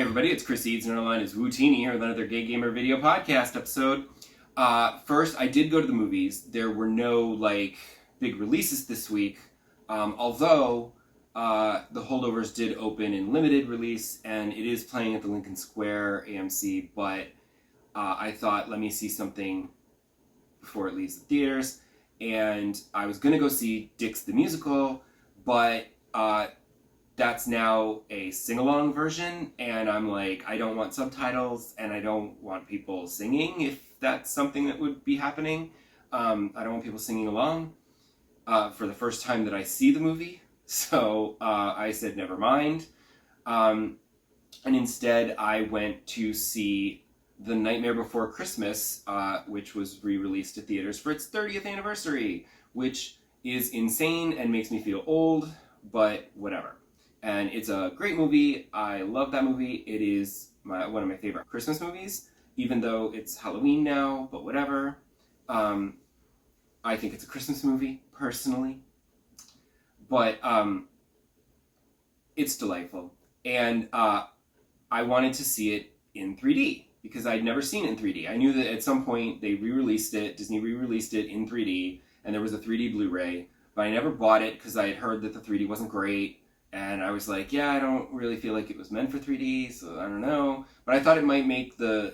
everybody, it's Chris Eads, and our line is Wootini here with another Gay Gamer video podcast episode. First, I did go to the movies. There were no, big releases this week, although The Holdovers did open in limited release, and it is playing at the Lincoln Square AMC, but I thought, let me see something before it leaves the theaters, and I was going to go see Dix the Musical, but that's now a sing-along version, and I'm like, I don't want subtitles, and I don't want people singing if that's something that would be happening. I don't want people singing along for the first time that I see the movie, so I said never mind. And instead, I went to see The Nightmare Before Christmas, which was re-released to theaters for its 30th anniversary, which is insane and makes me feel old, but whatever. And it's a great movie. I love that movie. It is one of my favorite Christmas movies, even though it's Halloween now, but whatever. I think it's a Christmas movie, personally. But it's delightful. And I wanted to see it in 3D, because I'd never seen it in 3D. I knew that at some point they re-released it, Disney re-released it in 3D, and there was a 3D Blu-ray, but I never bought it because I had heard that the 3D wasn't great. And I was like, yeah, I don't really feel like it was meant for 3D, so I don't know. But I thought it might make the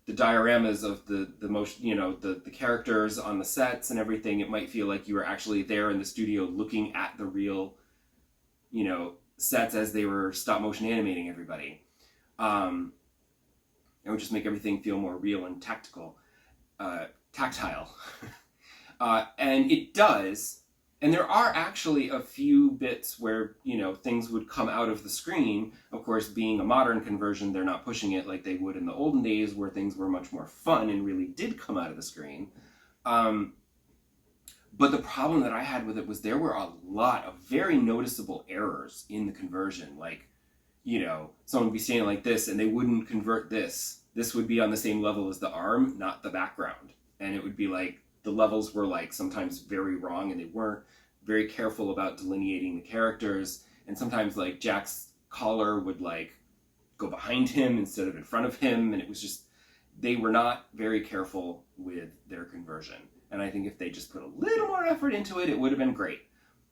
dioramas of the motion, the characters on the sets and everything, it might feel like you were actually there in the studio looking at the real, sets as they were stop motion animating everybody. It would just make everything feel more real and tactile. And it does. And there are actually a few bits where, things would come out of the screen. Of course, being a modern conversion, they're not pushing it like they would in the olden days where things were much more fun and really did come out of the screen. But the problem that I had with it was there were a lot of very noticeable errors in the conversion. Someone would be standing like this and they wouldn't convert this. This would be on the same level as the arm, not the background. And it would be like, the levels were sometimes very wrong, and they weren't very careful about delineating the characters. And sometimes Jack's collar would go behind him instead of in front of him. And it was just, they were not very careful with their conversion. And I think if they just put a little more effort into it, it would have been great.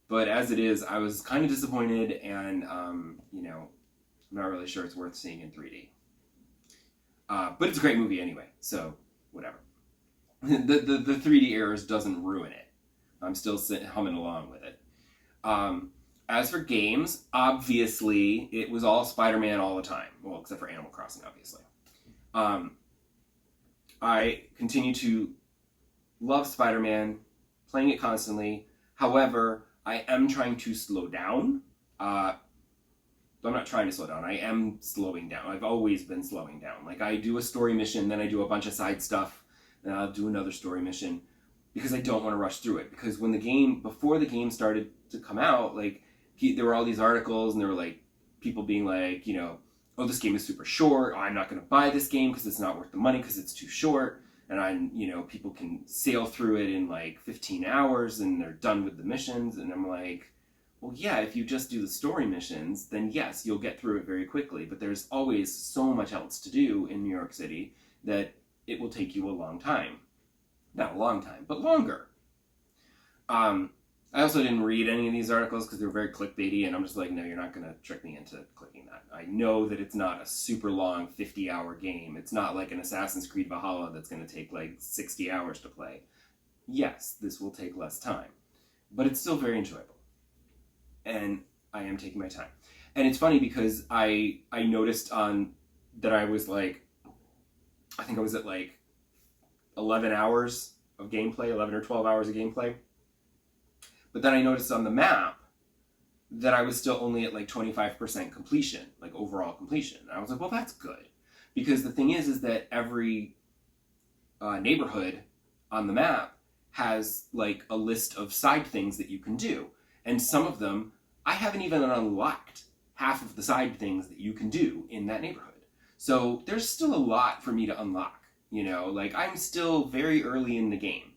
But as it is, I was kind of disappointed, and, I'm not really sure it's worth seeing in 3D. But it's a great movie anyway, so whatever. The 3D errors doesn't ruin it. I'm still humming along with it. As for games, obviously, it was all Spider-Man all the time. Well, except for Animal Crossing, obviously. I continue to love Spider-Man, playing it constantly. However, I am trying to slow down. I'm not trying to slow down. I am slowing down. I've always been slowing down. I do a story mission, then I do a bunch of side stuff, then I'll do another story mission, because I don't want to rush through it. Because before the game started to come out, there were all these articles, and there were people being oh, this game is super short. Oh, I'm not going to buy this game because it's not worth the money because it's too short. And people can sail through it in 15 hours and they're done with the missions. And I'm like, well, yeah, if you just do the story missions, then yes, you'll get through it very quickly. But there's always so much else to do in New York City that it will take you a long time. Not a long time, but longer. I also didn't read any of these articles because they were very clickbaity, and I'm just like, no, you're not going to trick me into clicking that. I know that it's not a super long 50-hour game. It's not like an Assassin's Creed Valhalla that's going to take 60 hours to play. Yes, this will take less time, but it's still very enjoyable. And I am taking my time. And it's funny because I noticed that I was I think I was at 11 hours of gameplay, 11 or 12 hours of gameplay. But then I noticed on the map that I was still only at 25% completion, overall completion. And I was like, well, that's good. Because the thing is that every neighborhood on the map has a list of side things that you can do. And some of them, I haven't even unlocked half of the side things that you can do in that neighborhood. So there's still a lot for me to unlock, I'm still very early in the game,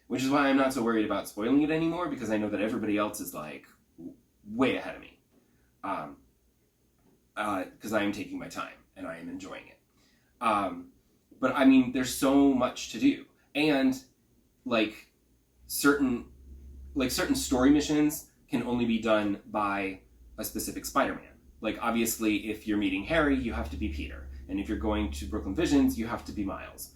which is why I'm not so worried about spoiling it anymore, because I know that everybody else is way ahead of me. Because I am taking my time. and I am enjoying it. But I mean, there's so much to do, and like certain certain story missions can only be done by a specific Spider-Man. Like obviously, if you're meeting Harry, you have to be Peter, and if you're going to Brooklyn Visions, you have to be Miles.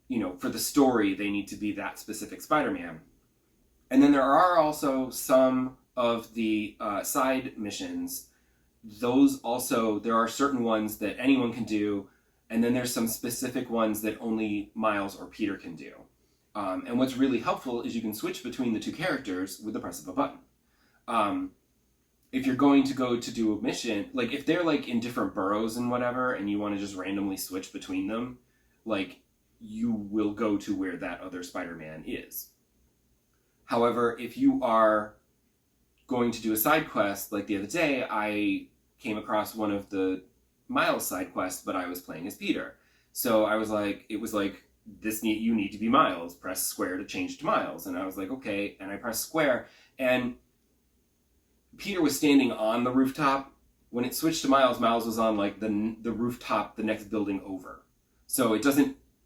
You know, for the story, they need to be that specific Spider-Man. And then there are also some of the side missions. Those also, there are certain ones that anyone can do, and then there's some specific ones that only Miles or Peter can do. And what's really helpful is you can switch between the two characters with the press of a button. If you're going to go to do a mission, like if they're like in different boroughs and whatever, and you want to just randomly switch between them, like you will go to where that other Spider-Man is. However, if you are going to do a side quest, like the other day, I came across one of the Miles side quests, but I was playing as Peter. So I was like, it was like, you need to be Miles, press square to change to Miles. And I was like, okay, and I pressed square, and Peter was standing on the rooftop. When it switched to Miles, Miles was on like the rooftop, the next building over. So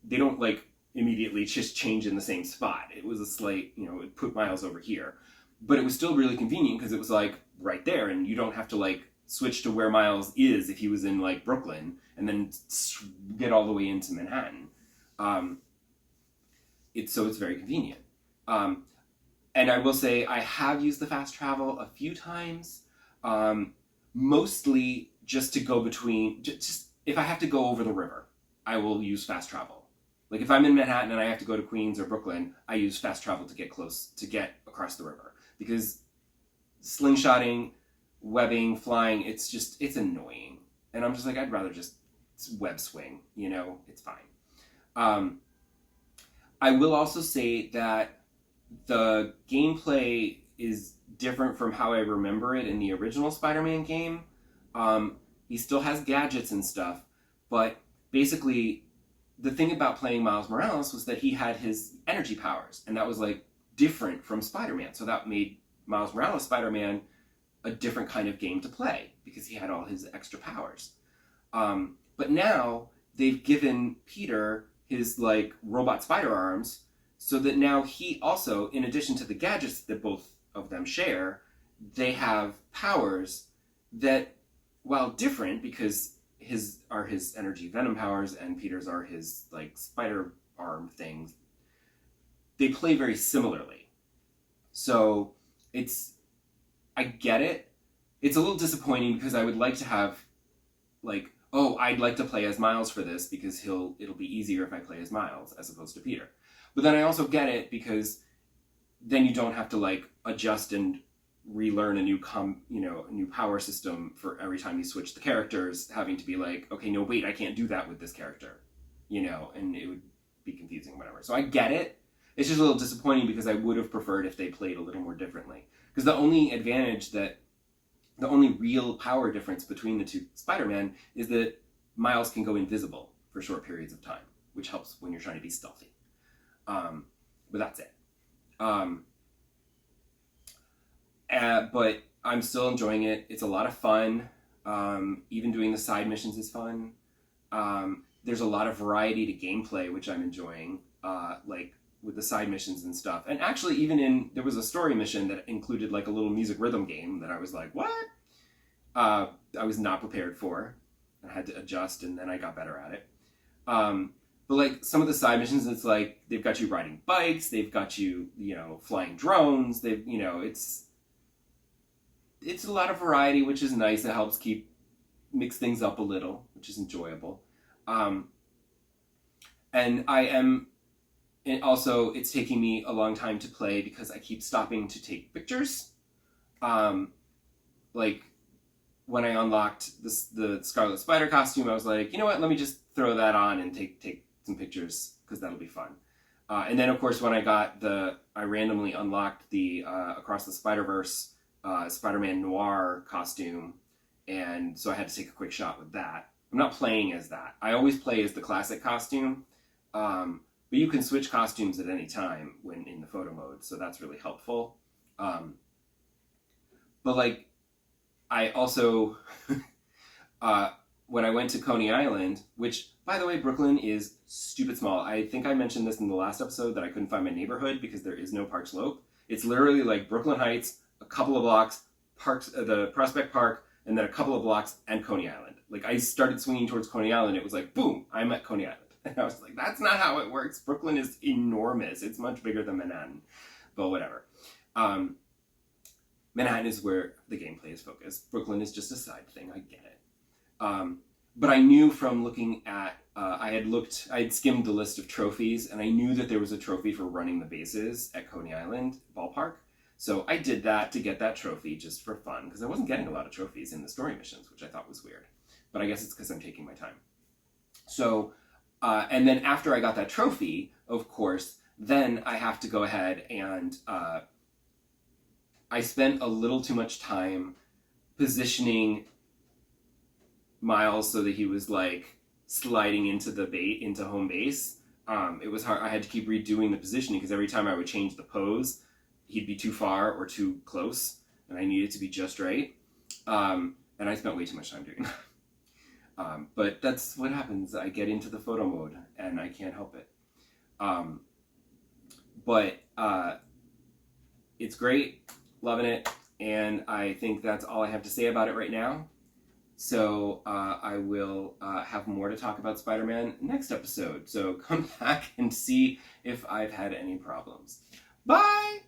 they don't like immediately just change in the same spot. It was a slight, you know, it put Miles over here. But it was still really convenient because it was like right there, and you don't have to like switch to where Miles is if he was in like Brooklyn and then get all the way into Manhattan. It's very convenient. And I will say I have used the fast travel a few times, mostly just to go between, just if I have to go over the river, I will use fast travel. Like if I'm in Manhattan and I have to go to Queens or Brooklyn, I use fast travel to get across the river. Because slingshotting, webbing, flying, it's annoying. And I'm just like, I'd rather just web swing, you know, it's fine. I will also say that the gameplay is different from how I remember it in the original Spider-Man game. He still has gadgets and stuff, but basically the thing about playing Miles Morales was that he had his energy powers, and that was like different from Spider-Man. So that made Miles Morales Spider-Man a different kind of game to play because he had all his extra powers. But now they've given Peter his like robot spider arms, so that now he also, in addition to the gadgets that both of them share, they have powers that, while different, because his are his energy venom powers and Peter's are his like spider arm things, they play very similarly. So I get it. It's a little disappointing because I would like to have like, oh, I'd like to play as Miles for this because it'll be easier if I play as Miles as opposed to Peter. But then I also get it because then you don't have to like adjust and relearn a new power system for every time you switch the characters, having to be like, okay, no, wait, I can't do that with this character, you know, and it would be confusing, whatever. So I get it. It's just a little disappointing because I would have preferred if they played a little more differently. Because the only real power difference between the two Spider-Men is that Miles can go invisible for short periods of time, which helps when you're trying to be stealthy. But that's it. But I'm still enjoying it. It's a lot of fun. Even doing the side missions is fun. There's a lot of variety to gameplay, which I'm enjoying, like with the side missions and stuff. And actually, there was a story mission that included like a little music rhythm game that I was like, what? I was not prepared for. I had to adjust, and then I got better at it. But like some of the side missions, it's like they've got you riding bikes, they've got you, flying drones. It's a lot of variety, which is nice. It helps mix things up a little, which is enjoyable. And also it's taking me a long time to play because I keep stopping to take pictures. Like when I unlocked the Scarlet Spider costume, I was like, you know what? Let me just throw that on and take some pictures because that'll be fun. And then of course when I randomly unlocked the Across the Spider-Verse Spider-Man Noir costume, and so I had to take a quick shot with that. I'm not playing as that. I always play as the classic costume, but you can switch costumes at any time when in the photo mode, so that's really helpful. But like, I also, when I went to Coney Island, which, by the way, Brooklyn is stupid small. I think I mentioned this in the last episode that I couldn't find my neighborhood because there is no Park Slope. It's literally like Brooklyn Heights, a couple of blocks, the Prospect Park, and then a couple of blocks, and Coney Island. Like, I started swinging towards Coney Island, it was like, boom, I'm at Coney Island. And I was like, that's not how it works. Brooklyn is enormous. It's much bigger than Manhattan. But whatever. Manhattan is where the gameplay is focused. Brooklyn is just a side thing. I get it. But I knew from looking at, I had skimmed the list of trophies, and I knew that there was a trophy for running the bases at Coney Island Ballpark. So I did that to get that trophy just for fun, because I wasn't getting a lot of trophies in the story missions, which I thought was weird. But I guess it's because I'm taking my time. So, and then after I got that trophy, of course, then I have to go ahead and I spent a little too much time positioning Miles so that he was like sliding into home base. It was hard. I had to keep redoing the positioning because every time I would change the pose, he'd be too far or too close, and I needed to be just right. And I spent way too much time doing that. But that's what happens. I get into the photo mode, and I can't help it. But it's great, loving it, and I think that's all I have to say about it right now. So I will have more to talk about Spider-Man next episode. So come back and see if I've had any problems. Bye!